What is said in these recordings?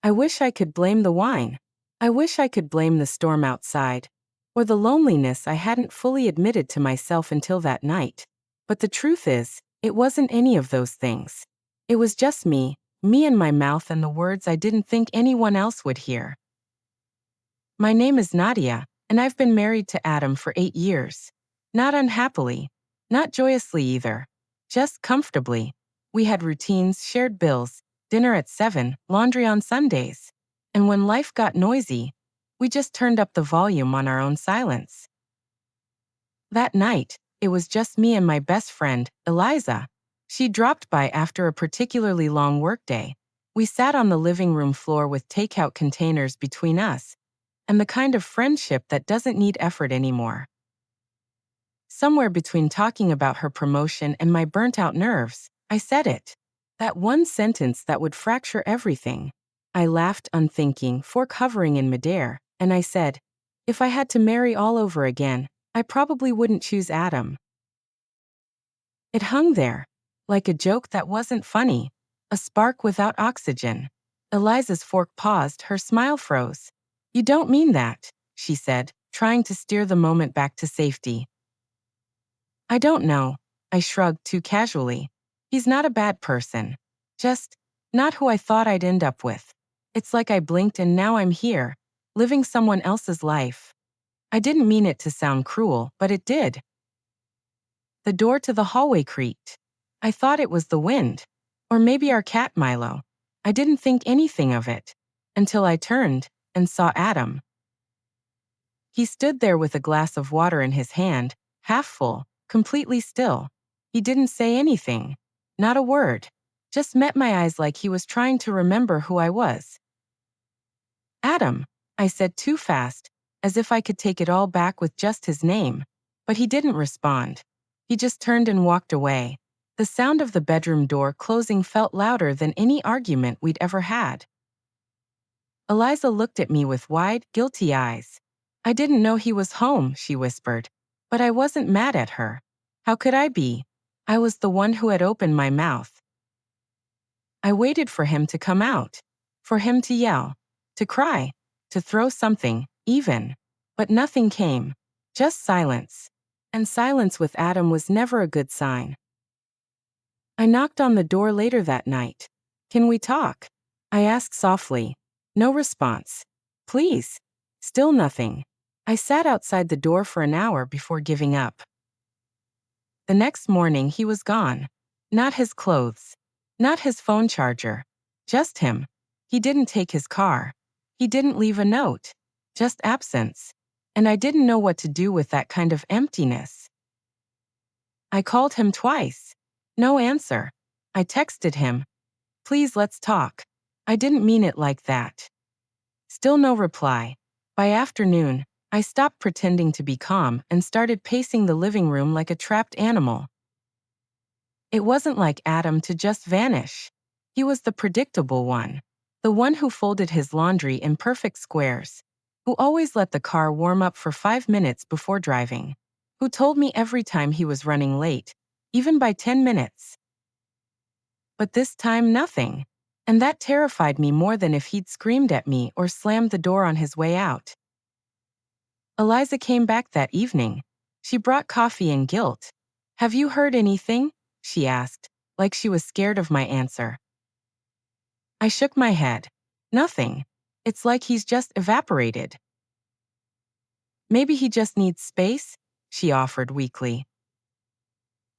I wish I could blame the wine. I wish I could blame the storm outside, or the loneliness I hadn't fully admitted to myself until that night. But the truth is, it wasn't any of those things. It was just me and my mouth and the words I didn't think anyone else would hear. My name is Nadia, and I've been married to Adam for 8 years. Not unhappily, not joyously either, just comfortably. We had routines, shared bills, dinner at 7, laundry on Sundays. And when life got noisy, we just turned up the volume on our own silence. That night, it was just me and my best friend, Eliza. She dropped by after a particularly long workday. We sat on the living room floor with takeout containers between us, and the kind of friendship that doesn't need effort anymore. Somewhere between talking about her promotion and my burnt-out nerves, I said it. That one sentence that would fracture everything. I laughed unthinking, fork hovering in midair, and I said, if I had to marry all over again, I probably wouldn't choose Adam. It hung there, like a joke that wasn't funny, a spark without oxygen. Eliza's fork paused, her smile froze. You don't mean that, she said, trying to steer the moment back to safety. I don't know, I shrugged too casually. He's not a bad person. Just not who I thought I'd end up with. It's like I blinked and now I'm here, living someone else's life. I didn't mean it to sound cruel, but it did. The door to the hallway creaked. I thought it was the wind. Or maybe our cat Milo. I didn't think anything of it. Until I turned and saw Adam. He stood there with a glass of water in his hand, half full, completely still. He didn't say anything. Not a word. Just met my eyes like he was trying to remember who I was. Adam, I said too fast, as if I could take it all back with just his name. But he didn't respond. He just turned and walked away. The sound of the bedroom door closing felt louder than any argument we'd ever had. Eliza looked at me with wide, guilty eyes. I didn't know he was home, she whispered. But I wasn't mad at her. How could I be? I was the one who had opened my mouth. I waited for him to come out. For him to yell. To cry. To throw something, even. But nothing came. Just silence. And silence with Adam was never a good sign. I knocked on the door later that night. Can we talk? I asked softly. No response. Please. Still nothing. I sat outside the door for an hour before giving up. The next morning he was gone. Not his clothes. Not his phone charger. Just him. He didn't take his car. He didn't leave a note. Just absence. And I didn't know what to do with that kind of emptiness. I called him twice. No answer. I texted him. Please, let's talk. I didn't mean it like that. Still no reply. By afternoon, I stopped pretending to be calm and started pacing the living room like a trapped animal. It wasn't like Adam to just vanish. He was the predictable one. The one who folded his laundry in perfect squares. Who always let the car warm up for 5 minutes before driving. Who told me every time he was running late, even by 10 minutes. But this time, nothing. And that terrified me more than if he'd screamed at me or slammed the door on his way out. Eliza came back that evening. She brought coffee and guilt. Have you heard anything? She asked, like she was scared of my answer. I shook my head. Nothing. It's like he's just evaporated. Maybe he just needs space, she offered weakly.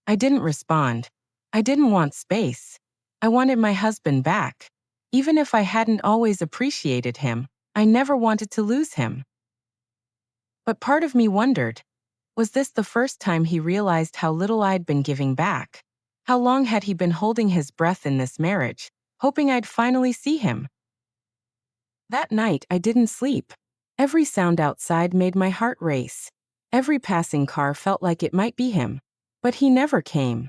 I didn't respond. I didn't want space. I wanted my husband back. Even if I hadn't always appreciated him, I never wanted to lose him. But part of me wondered, was this the first time he realized how little I'd been giving back? How long had he been holding his breath in this marriage, hoping I'd finally see him? That night I didn't sleep. Every sound outside made my heart race. Every passing car felt like it might be him. But he never came.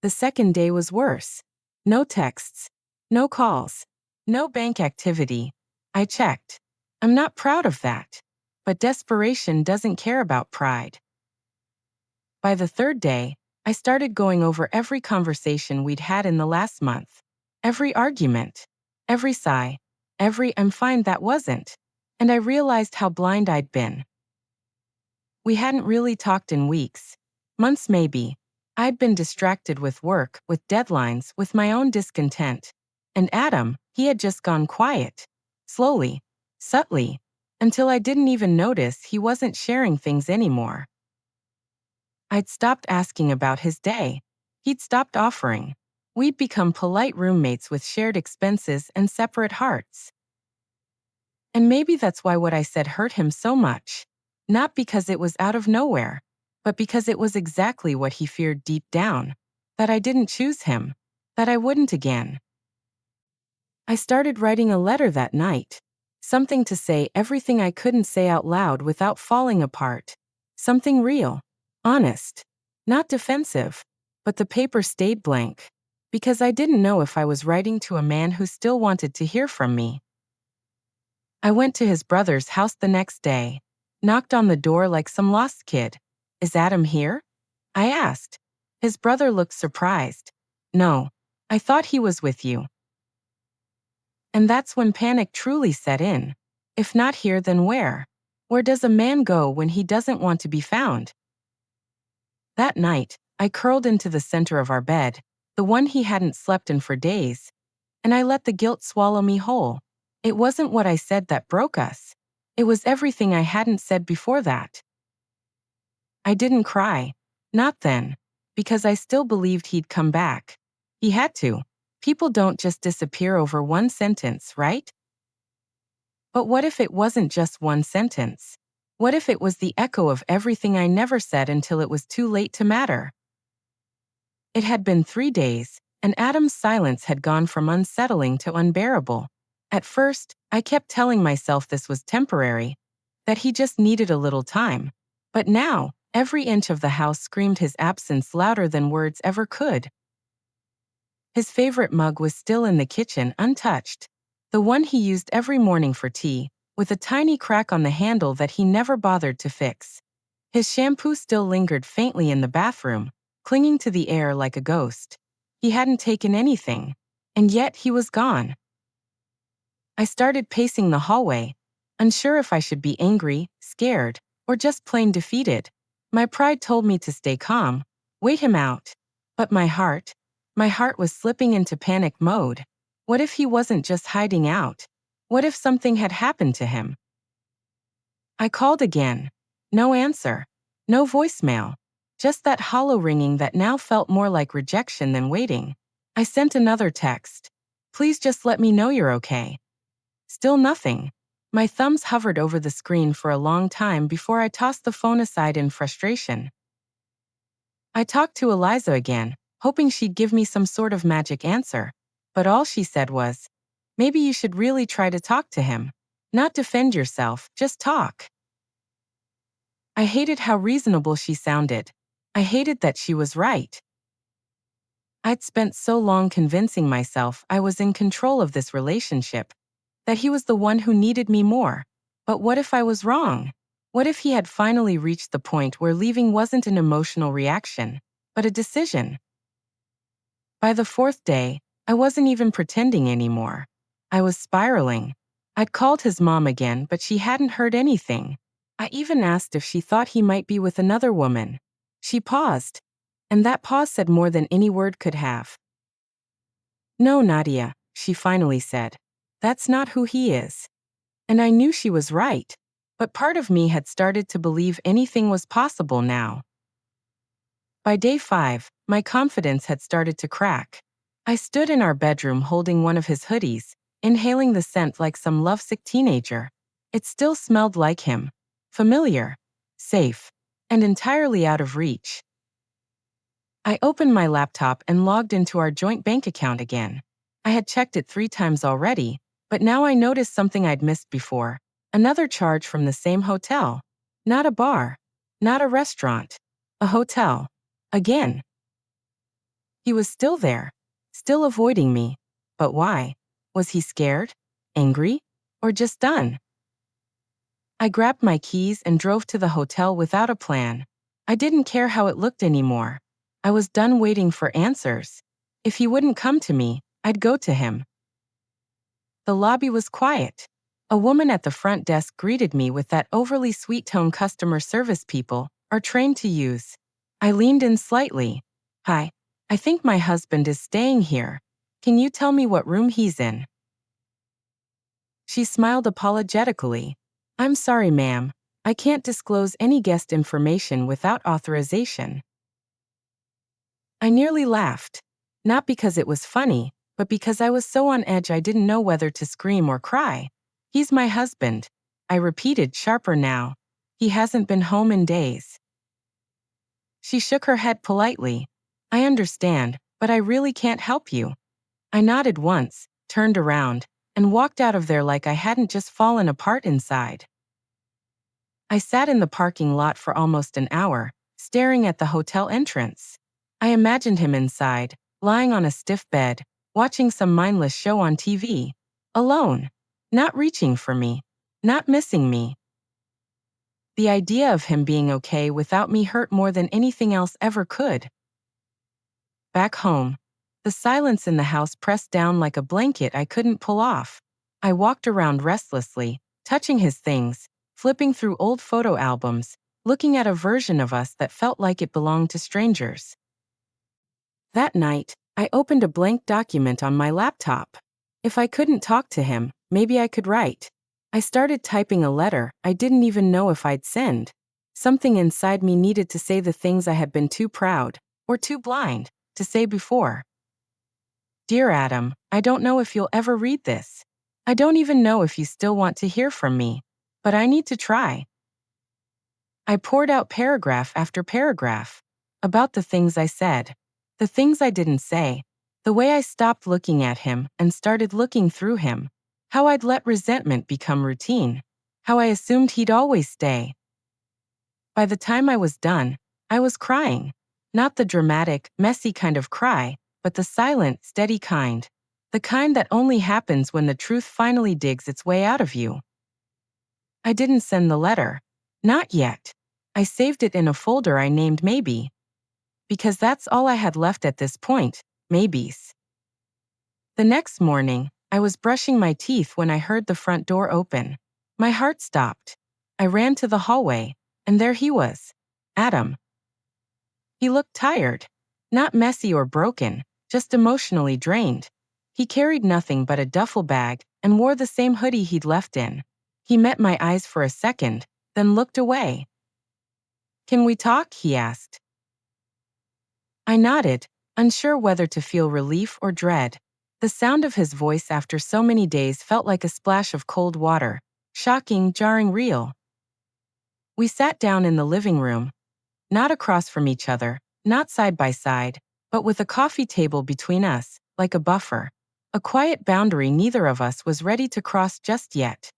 The second day was worse. No texts. No calls. No bank activity. I checked. I'm not proud of that. But desperation doesn't care about pride. By the third day, I started going over every conversation we'd had in the last month. Every argument. Every sigh, every "I'm fine" that wasn't. And I realized how blind I'd been. We hadn't really talked in weeks. Months maybe. I'd been distracted with work, with deadlines, with my own discontent. And Adam, he had just gone quiet. Slowly, subtly, until I didn't even notice he wasn't sharing things anymore. I'd stopped asking about his day. He'd stopped offering. We'd become polite roommates with shared expenses and separate hearts. And maybe that's why what I said hurt him so much. Not because it was out of nowhere, but because it was exactly what he feared deep down. That I didn't choose him. That I wouldn't again. I started writing a letter that night. Something to say everything I couldn't say out loud without falling apart. Something real. Honest. Not defensive. But the paper stayed blank. Because I didn't know if I was writing to a man who still wanted to hear from me. I went to his brother's house the next day. Knocked on the door like some lost kid. "Is Adam here?" I asked. His brother looked surprised. "No. I thought he was with you." And that's when panic truly set in. If not here, then where? Where does a man go when he doesn't want to be found? That night, I curled into the center of our bed, the one he hadn't slept in for days, and I let the guilt swallow me whole. It wasn't what I said that broke us. It was everything I hadn't said before that. I didn't cry. Not then. Because I still believed he'd come back. He had to. People don't just disappear over one sentence, right? But what if it wasn't just one sentence? What if it was the echo of everything I never said until it was too late to matter? It had been 3 days, and Adam's silence had gone from unsettling to unbearable. At first, I kept telling myself this was temporary, that he just needed a little time. But now, every inch of the house screamed his absence louder than words ever could. His favorite mug was still in the kitchen, untouched. The one he used every morning for tea, with a tiny crack on the handle that he never bothered to fix. His shampoo still lingered faintly in the bathroom, clinging to the air like a ghost. He hadn't taken anything, and yet he was gone. I started pacing the hallway, unsure if I should be angry, scared, or just plain defeated. My pride told me to stay calm, wait him out. But my heart was slipping into panic mode. What if he wasn't just hiding out? What if something had happened to him? I called again. No answer. No voicemail. Just that hollow ringing that now felt more like rejection than waiting. I sent another text. "Please just let me know you're okay." Still nothing. My thumbs hovered over the screen for a long time before I tossed the phone aside in frustration. I talked to Eliza again, hoping she'd give me some sort of magic answer. But all she said was, "Maybe you should really try to talk to him. Not defend yourself, just talk." I hated how reasonable she sounded. I hated that she was right. I'd spent so long convincing myself I was in control of this relationship, that he was the one who needed me more. But what if I was wrong? What if he had finally reached the point where leaving wasn't an emotional reaction, but a decision? By the 4th day, I wasn't even pretending anymore. I was spiraling. I'd called his mom again, but she hadn't heard anything. I even asked if she thought he might be with another woman. She paused, and that pause said more than any word could have. "No, Nadia," she finally said. "That's not who he is." And I knew she was right, but part of me had started to believe anything was possible now. By day 5, my confidence had started to crack. I stood in our bedroom holding one of his hoodies, inhaling the scent like some lovesick teenager. It still smelled like him. Familiar, safe, and entirely out of reach. I opened my laptop and logged into our joint bank account again. I had checked it 3 times already, but now I noticed something I'd missed before. Another charge from the same hotel. Not a bar. Not a restaurant. A hotel. Again. He was still there. Still avoiding me. But why? Was he scared? Angry? Or just done? I grabbed my keys and drove to the hotel without a plan. I didn't care how it looked anymore. I was done waiting for answers. If he wouldn't come to me, I'd go to him. The lobby was quiet. A woman at the front desk greeted me with that overly sweet tone customer service people are trained to use. I leaned in slightly. Hi, I think my husband is staying here. Can you tell me what room he's in? She smiled apologetically. I'm sorry, ma'am. I can't disclose any guest information without authorization. I nearly laughed. Not because it was funny, but because I was so on edge I didn't know whether to scream or cry. He's my husband. I repeated, sharper now. He hasn't been home in days. She shook her head politely. I understand, but I really can't help you. I nodded once, turned around, and walked out of there like I hadn't just fallen apart inside. I sat in the parking lot for almost an hour, staring at the hotel entrance. I imagined him inside, lying on a stiff bed, watching some mindless show on TV. Alone. Not reaching for me. Not missing me. The idea of him being okay without me hurt more than anything else ever could. Back home, the silence in the house pressed down like a blanket I couldn't pull off. I walked around restlessly, touching his things, flipping through old photo albums, looking at a version of us that felt like it belonged to strangers. That night, I opened a blank document on my laptop. If I couldn't talk to him, maybe I could write. I started typing a letter I didn't even know if I'd send. Something inside me needed to say the things I had been too proud, or too blind, to say before. Dear Adam, I don't know if you'll ever read this. I don't even know if you still want to hear from me. But I need to try. I poured out paragraph after paragraph about the things I said, the things I didn't say, the way I stopped looking at him and started looking through him, how I'd let resentment become routine, how I assumed he'd always stay. By the time I was done, I was crying. Not the dramatic, messy kind of cry, but the silent, steady kind. The kind that only happens when the truth finally digs its way out of you. I didn't send the letter. Not yet. I saved it in a folder I named Maybe. Because that's all I had left at this point, maybes. The next morning, I was brushing my teeth when I heard the front door open. My heart stopped. I ran to the hallway, and there he was. Adam. He looked tired. Not messy or broken, just emotionally drained. He carried nothing but a duffel bag and wore the same hoodie he'd left in. He met my eyes for a second, then looked away. Can we talk? He asked. I nodded, unsure whether to feel relief or dread. The sound of his voice after so many days felt like a splash of cold water. Shocking, jarring, real. We sat down in the living room, not across from each other, not side by side, but with a coffee table between us, like a buffer. A quiet boundary neither of us was ready to cross just yet.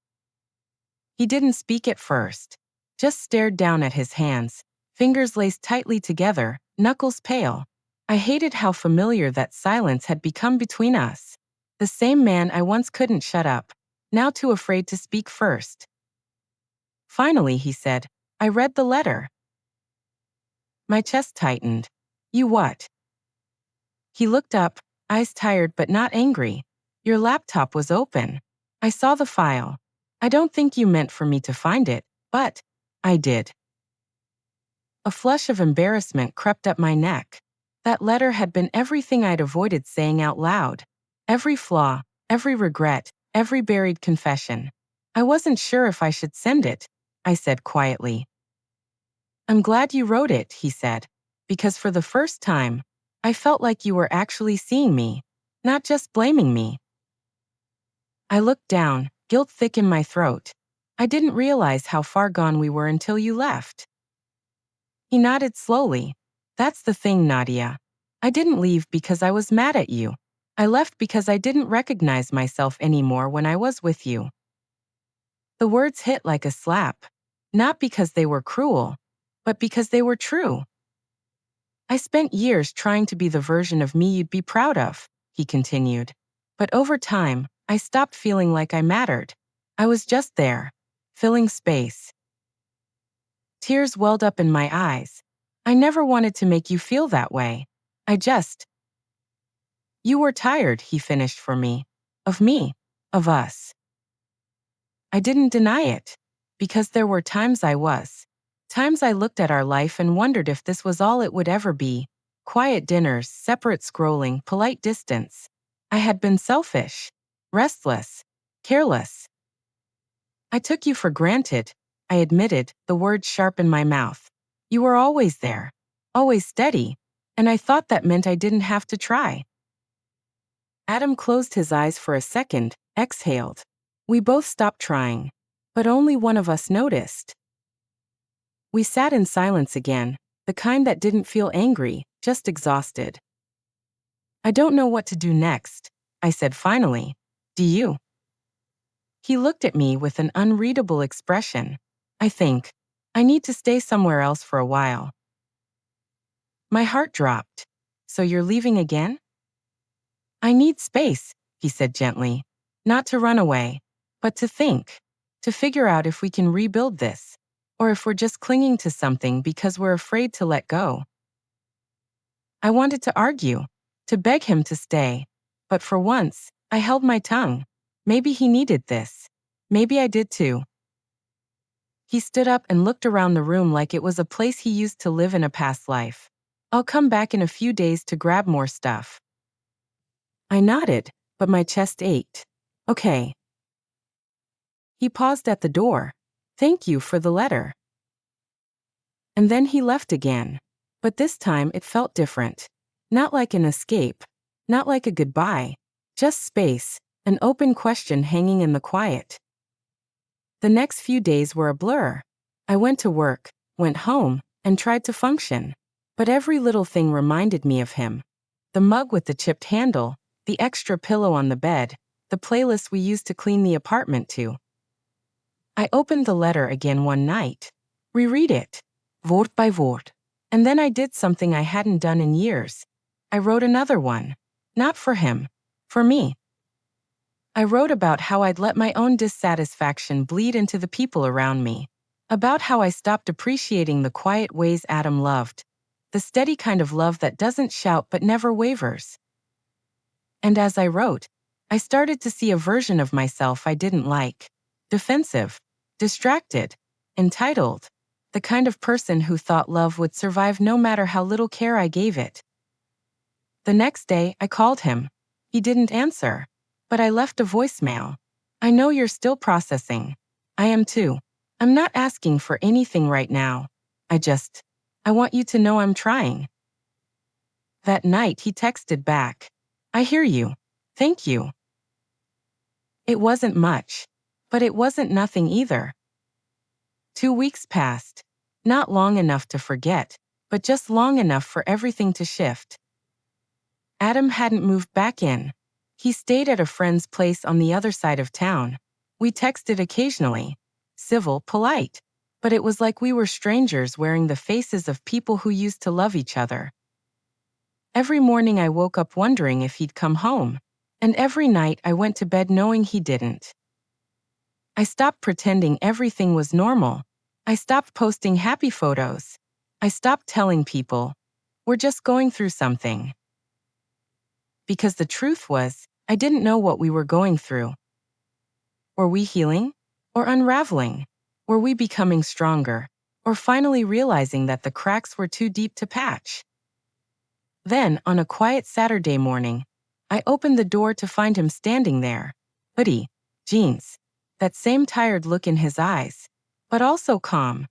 He didn't speak at first, just stared down at his hands, fingers laced tightly together, knuckles pale. I hated how familiar that silence had become between us. The same man I once couldn't shut up, now too afraid to speak first. Finally, he said, I read the letter. My chest tightened. You what? He looked up, eyes tired but not angry. Your laptop was open. I saw the file. I don't think you meant for me to find it, but I did. A flush of embarrassment crept up my neck. That letter had been everything I'd avoided saying out loud. Every flaw, every regret, every buried confession. I wasn't sure if I should send it, I said quietly. I'm glad you wrote it, he said, because for the first time, I felt like you were actually seeing me, not just blaming me. I looked down, guilt thick in my throat. I didn't realize how far gone we were until you left. He nodded slowly. That's the thing, Nadia. I didn't leave because I was mad at you. I left because I didn't recognize myself anymore when I was with you. The words hit like a slap, not because they were cruel, but because they were true. I spent years trying to be the version of me you'd be proud of, he continued. But over time, I stopped feeling like I mattered. I was just there, filling space. Tears welled up in my eyes. I never wanted to make you feel that way. You were tired, he finished for me. Of me. of us. I didn't deny it, because there were times I was. Times I looked at our life and wondered if this was all it would ever be. Quiet dinners, separate scrolling, polite distance. I had been selfish, restless, careless. I took you for granted, I admitted, the words sharp in my mouth. You were always there, always steady, and I thought that meant I didn't have to try. Adam closed his eyes for a second, exhaled. We both stopped trying, but only one of us noticed. We sat in silence again, the kind that didn't feel angry, just exhausted. I don't know what to do next, I said finally. Do you? He looked at me with an unreadable expression. I think I need to stay somewhere else for a while. My heart dropped. So you're leaving again? I need space, he said gently. Not to run away, but to think, to figure out if we can rebuild this, or if we're just clinging to something because we're afraid to let go. I wanted to argue, to beg him to stay, but for once, I held my tongue. Maybe he needed this. Maybe I did too. He stood up and looked around the room like it was a place he used to live in a past life. I'll come back in a few days to grab more stuff. I nodded, but my chest ached. Okay. He paused at the door. Thank you for the letter. And then he left again. But this time it felt different. Not like an escape. Not like a goodbye. Just space, an open question hanging in the quiet. The next few days were a blur. I went to work, went home, and tried to function. But every little thing reminded me of him. The mug with the chipped handle, the extra pillow on the bed, the playlist we used to clean the apartment to. I opened the letter again one night. Reread it, word by word. And then I did something I hadn't done in years. I wrote another one. Not for him. For me. I wrote about how I'd let my own dissatisfaction bleed into the people around me. About how I stopped appreciating the quiet ways Adam loved. The steady kind of love that doesn't shout but never wavers. And as I wrote, I started to see a version of myself I didn't like. Defensive, distracted, entitled. The kind of person who thought love would survive no matter how little care I gave it. The next day, I called him. He didn't answer. But I left a voicemail. I know you're still processing. I am too. I'm not asking for anything right now. I want you to know I'm trying. That night he texted back. I hear you. Thank you. It wasn't much, but it wasn't nothing either. 2 weeks passed. Not long enough to forget, but just long enough for everything to shift. Adam hadn't moved back in. He stayed at a friend's place on the other side of town. We texted occasionally. Civil, polite. But it was like we were strangers wearing the faces of people who used to love each other. Every morning I woke up wondering if he'd come home. And every night I went to bed knowing he didn't. I stopped pretending everything was normal. I stopped posting happy photos. I stopped telling people, we're just going through something. Because the truth was, I didn't know what we were going through. Were we healing? Or unraveling? Were we becoming stronger? Or finally realizing that the cracks were too deep to patch? Then, on a quiet Saturday morning, I opened the door to find him standing there. Hoodie, jeans, that same tired look in his eyes, but also calm.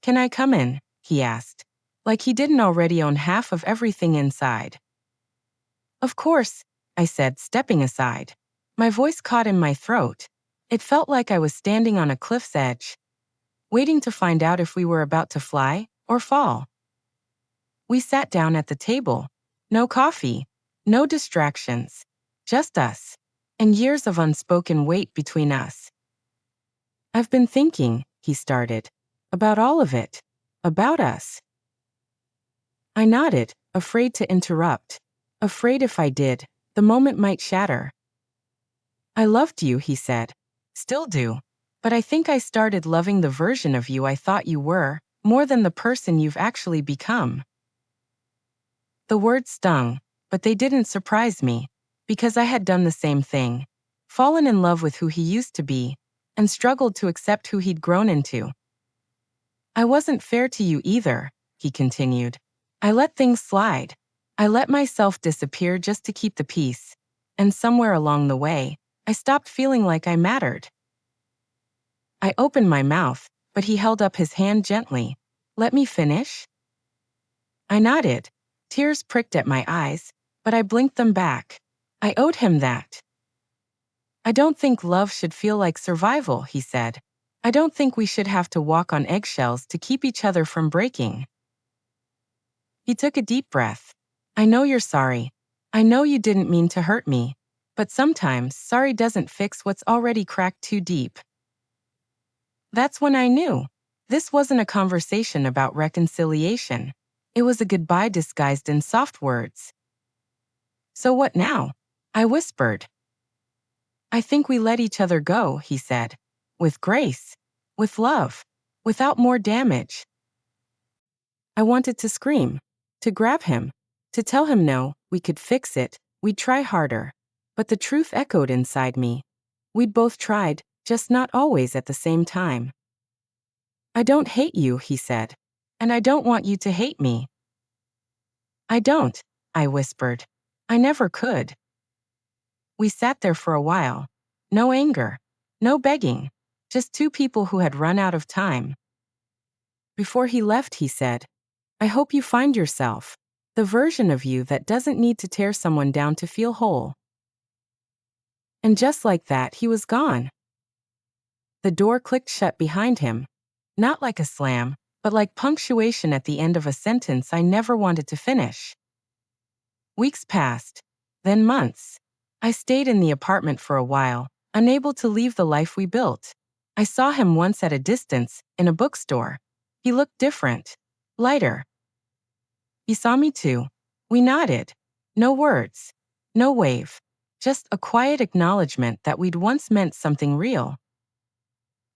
Can I come in? He asked, like he didn't already own half of everything inside. Of course, I said, stepping aside. My voice caught in my throat. It felt like I was standing on a cliff's edge, waiting to find out if we were about to fly or fall. We sat down at the table. No coffee, no distractions, just us, and years of unspoken weight between us. I've been thinking, he started, about all of it, about us. I nodded, afraid to interrupt, afraid if I did, the moment might shatter. I loved you, he said. Still do. But I think I started loving the version of you I thought you were, more than the person you've actually become. The words stung, but they didn't surprise me, because I had done the same thing. fallen in love with who he used to be, and struggled to accept who he'd grown into. I wasn't fair to you either, he continued. I let things slide. I let myself disappear just to keep the peace. And somewhere along the way, I stopped feeling like I mattered. I opened my mouth, but he held up his hand gently. Let me finish? I nodded. Tears pricked at my eyes, but I blinked them back. I owed him that. I don't think love should feel like survival, he said. I don't think we should have to walk on eggshells to keep each other from breaking. He took a deep breath. I know you're sorry. I know you didn't mean to hurt me. But sometimes sorry doesn't fix what's already cracked too deep. That's when I knew. This wasn't a conversation about reconciliation. It was a goodbye disguised in soft words. So what now? I whispered. I think we let each other go, he said. With grace. With love. Without more damage. I wanted to scream. To grab him. To tell him no, we could fix it, we'd try harder. But the truth echoed inside me. We'd both tried, just not always at the same time. I don't hate you, he said. And I don't want you to hate me. I don't, I whispered. I never could. We sat there for a while. No anger. No begging. Just two people who had run out of time. Before he left, he said, I hope you find yourself. The version of you that doesn't need to tear someone down to feel whole. And just like that, he was gone. The door clicked shut behind him. Not like a slam, but like punctuation at the end of a sentence I never wanted to finish. Weeks passed. Then months. I stayed in the apartment for a while, unable to leave the life we built. I saw him once at a distance, in a bookstore. He looked different. Lighter. He saw me too. We nodded. No words. No wave. Just a quiet acknowledgement that we'd once meant something real.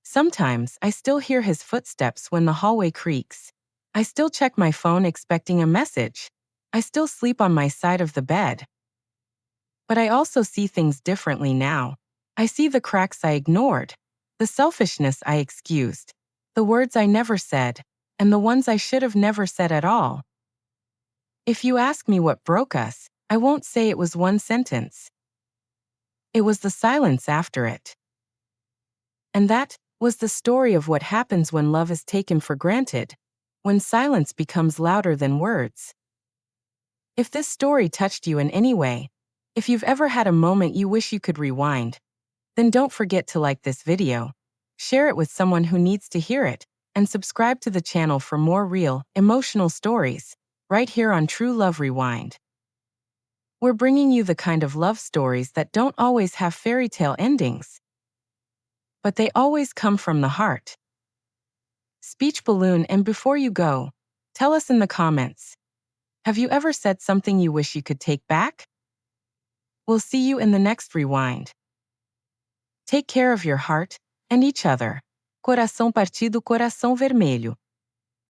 Sometimes I still hear his footsteps when the hallway creaks. I still check my phone expecting a message. I still sleep on my side of the bed. But I also see things differently now. I see the cracks I ignored, the selfishness I excused, the words I never said, and the ones I should have never said at all. If you ask me what broke us, I won't say it was one sentence. It was the silence after it. And that was the story of what happens when love is taken for granted, when silence becomes louder than words. If this story touched you in any way, if you've ever had a moment you wish you could rewind, then don't forget to like this video, share it with someone who needs to hear it, and subscribe to the channel for more real, emotional stories, right here on True Love Rewind. We're bringing you the kind of love stories that don't always have fairy tale endings, but they always come from the heart. Speech balloon, and before you go, tell us in the comments, have you ever said something you wish you could take back? We'll see you in the next rewind. Take care of your heart and each other. Coração partido, coração vermelho.